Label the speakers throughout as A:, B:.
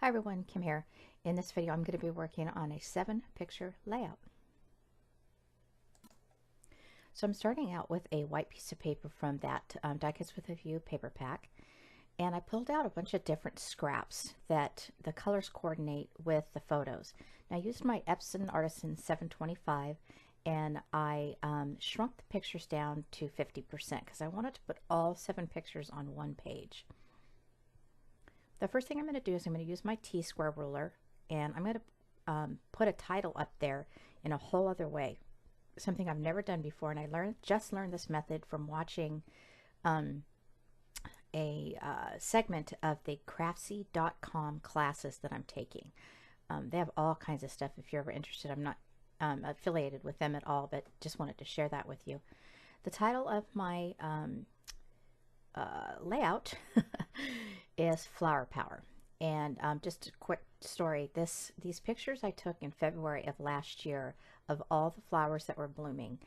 A: Hi everyone, Kim here. In this video I'm going to be working on a 7-picture layout. So I'm starting out with a white piece of paper from that Die Cuts with a View paper pack, and I pulled out a bunch of different scraps that the colors coordinate with the photos. Now I used my Epson Artisan 725 and I shrunk the pictures down to 50% because I wanted to put all 7 pictures on one page. The first thing I'm going to do is I'm going to use my T-square ruler, and I'm going to put a title up there in a whole other way, something I've never done before. And I just learned this method from watching a segment of the craftsy.com classes that I'm taking. They have all kinds of stuff if you're ever interested. I'm not affiliated with them at all, but just wanted to share that with you. The title of my layout is Flower Power. And just a quick story, these pictures I took in February of last year of all the flowers that were blooming.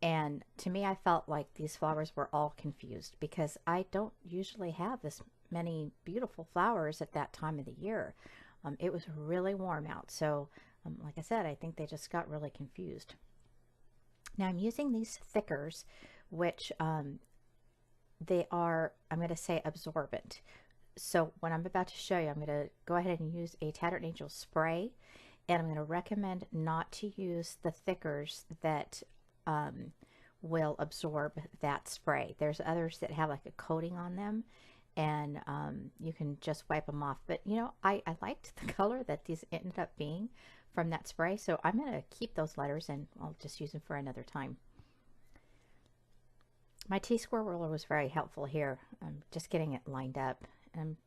A: And to me, I felt like these flowers were all confused because I don't usually have this many beautiful flowers at that time of the year. It was really warm out. So like I said, I think they just got really confused. Now I'm using these thickers, which they are, I'm going to say, absorbent. So what I'm about to show you, I'm going to go ahead and use a Tattered Angel spray, and I'm going to recommend not to use the thickers that will absorb that spray. There's others that have like a coating on them, and you can just wipe them off. But you know, I liked the color that these ended up being from that spray, so I'm going to keep those letters and I'll just use them for another time. My T-square ruler was very helpful here. I'm just getting it lined up. And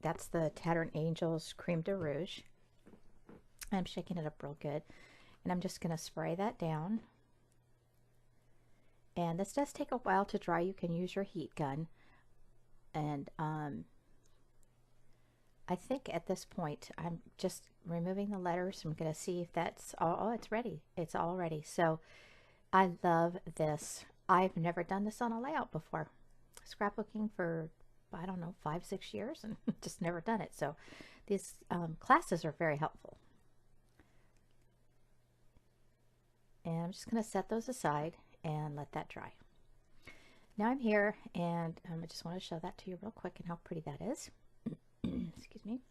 A: that's the Tattered Angels Creme de Rouge. I'm shaking it up real good. And I'm just going to spray that down. And this does take a while to dry. You can use your heat gun. And I think at this point, I'm just removing the letters. I'm going to see if that's all. Oh, it's ready. It's all ready. So I love this. I've never done this on a layout before. Scrapbooking for, I don't know, 5-6 years and just never done it. So these classes are very helpful. And I'm just going to set those aside and let that dry. Now I'm here and I just want to show that to you real quick and how pretty that is. Excuse me.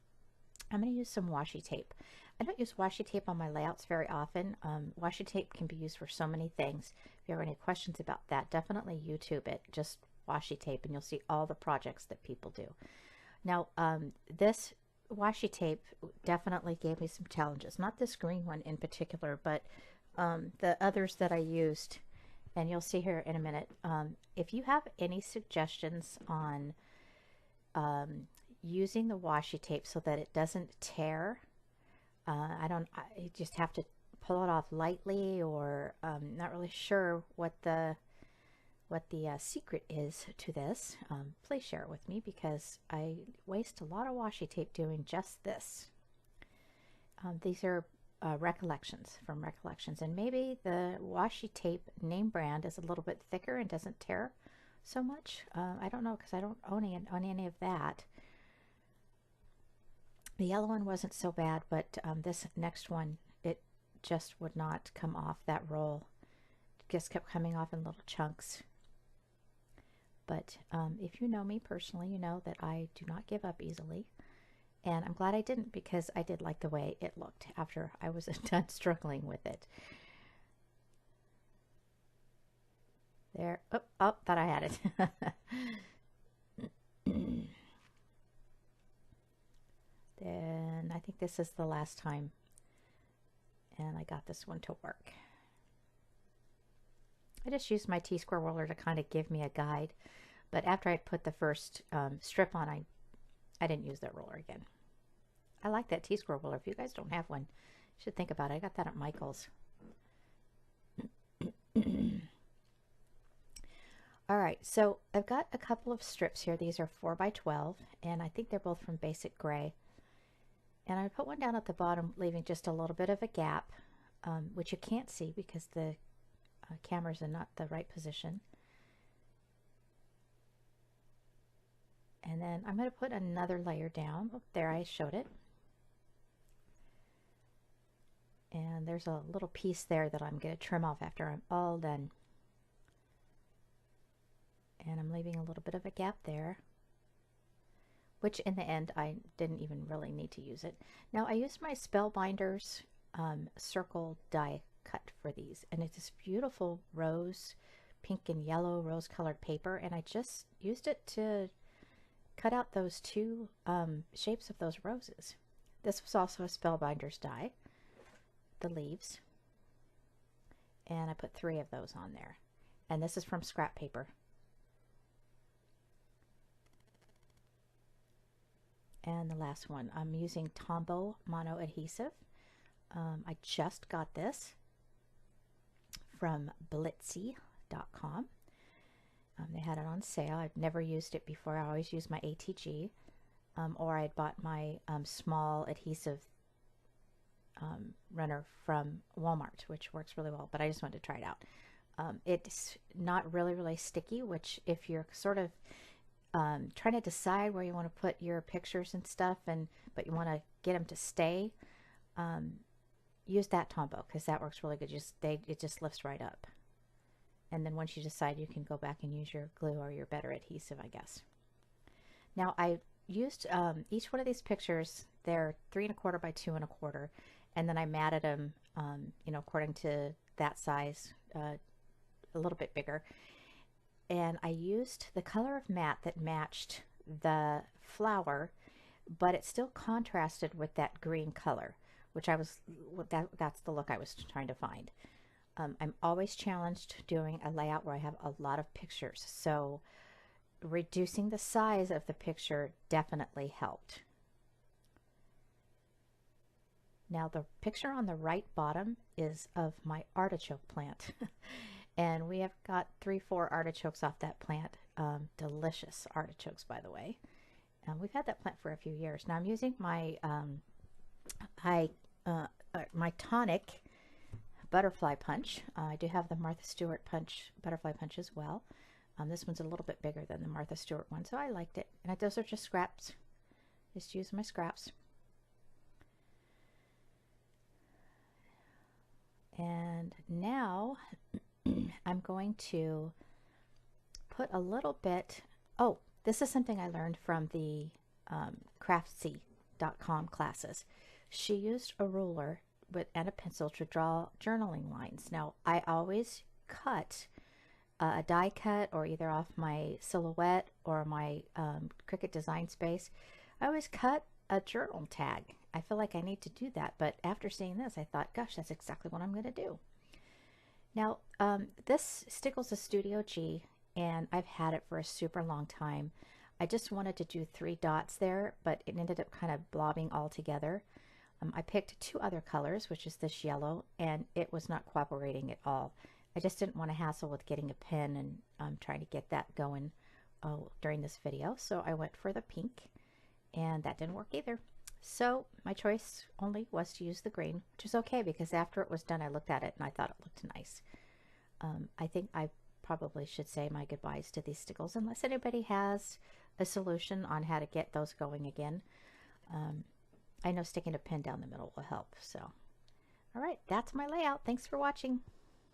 A: I'm going to use some washi tape. I don't use washi tape on my layouts very often. Washi tape can be used for so many things. If you have any questions about that, definitely YouTube it. Just washi tape and you'll see all the projects that people do. Now, this washi tape definitely gave me some challenges. Not this green one in particular, but the others that I used. And you'll see here in a minute. If you have any suggestions on using the washi tape so that it doesn't tear, I just have to pull it off lightly, or not really sure what the secret is to this. Please share it with me because I waste a lot of washi tape doing just this. These are recollections from Recollections, and maybe the washi tape name brand is a little bit thicker and doesn't tear so much. I don't know because I don't own any of that. The yellow one wasn't so bad, but this next one, it just would not come off that roll. It just kept coming off in little chunks. But if you know me personally, you know that I do not give up easily. And I'm glad I didn't, because I did like the way it looked after I was done struggling with it. There. Oh, thought I had it. Then I think this is the last time, and I got this one to work. I just used my T-square ruler to kind of give me a guide, but after I put the first strip on, I didn't use that ruler again. I like that T-square ruler. If you guys don't have one, you should think about it. I got that at Michael's. All right, so I've got a couple of strips here. These are 4x12, and I think they're both from Basic Gray. And I put one down at the bottom, leaving just a little bit of a gap, which you can't see because the camera's in not the right position. And then I'm going to put another layer down. Oh, there, I showed it. And there's a little piece there that I'm going to trim off after I'm all done. And I'm leaving a little bit of a gap there, which in the end I didn't even really need to use it. Now I used my Spellbinders circle die cut for these, and it's this beautiful rose, pink and yellow rose colored paper, and I just used it to cut out those two shapes of those roses. This was also a Spellbinders die, the leaves, and I put 3 of those on there, and this is from scrap paper. And the last one, I'm using Tombow mono adhesive. I just got this from Blitsy.com. They had it on sale. I've never used it before. I always use my ATG, or I had bought my small adhesive runner from Walmart, which works really well, but I just wanted to try it out. It's not really sticky, which if you're sort of trying to decide where you want to put your pictures and stuff, but you want to get them to stay, use that Tombow, because that works really good. It just lifts right up. And then once you decide, you can go back and use your glue or your better adhesive, I guess. Now I used each one of these pictures. They're 3 1/4 by 2 1/4, and then I matted them, you know, according to that size, a little bit bigger. And I used the color of matte that matched the flower, but it still contrasted with that green color, which that's the look I was trying to find. I'm always challenged doing a layout where I have a lot of pictures, so reducing the size of the picture definitely helped. Now the picture on the right bottom is of my artichoke plant. And we have got 3-4 artichokes off that plant. Delicious artichokes, by the way. We've had that plant for a few years. Now I'm using my my tonic butterfly punch. I do have the Martha Stewart butterfly punch as well. This one's a little bit bigger than the Martha Stewart one, so I liked it. And those are just scraps. Just use my scraps. And now I'm going to put a little bit, oh, this is something I learned from the Craftsy.com classes. She used a ruler and a pencil to draw journaling lines. Now, I always cut a die cut, or either off my silhouette or my Cricut Design Space. I always cut a journal tag. I feel like I need to do that, but after seeing this, I thought, gosh, that's exactly what I'm going to do. Now, this Stickles a Studio G, and I've had it for a super long time. I just wanted to do 3 dots there, but it ended up kind of blobbing all together. I picked 2 other colors, which is this yellow, and it was not cooperating at all. I just didn't want to hassle with getting a pen and trying to get that going during this video, so I went for the pink, and that didn't work either. So my choice only was to use the green, which is okay because after it was done, I looked at it and I thought it looked nice. I think I probably should say my goodbyes to these stickles unless anybody has a solution on how to get those going again. I know sticking a pin down the middle will help. So, all right, that's my layout. Thanks for watching.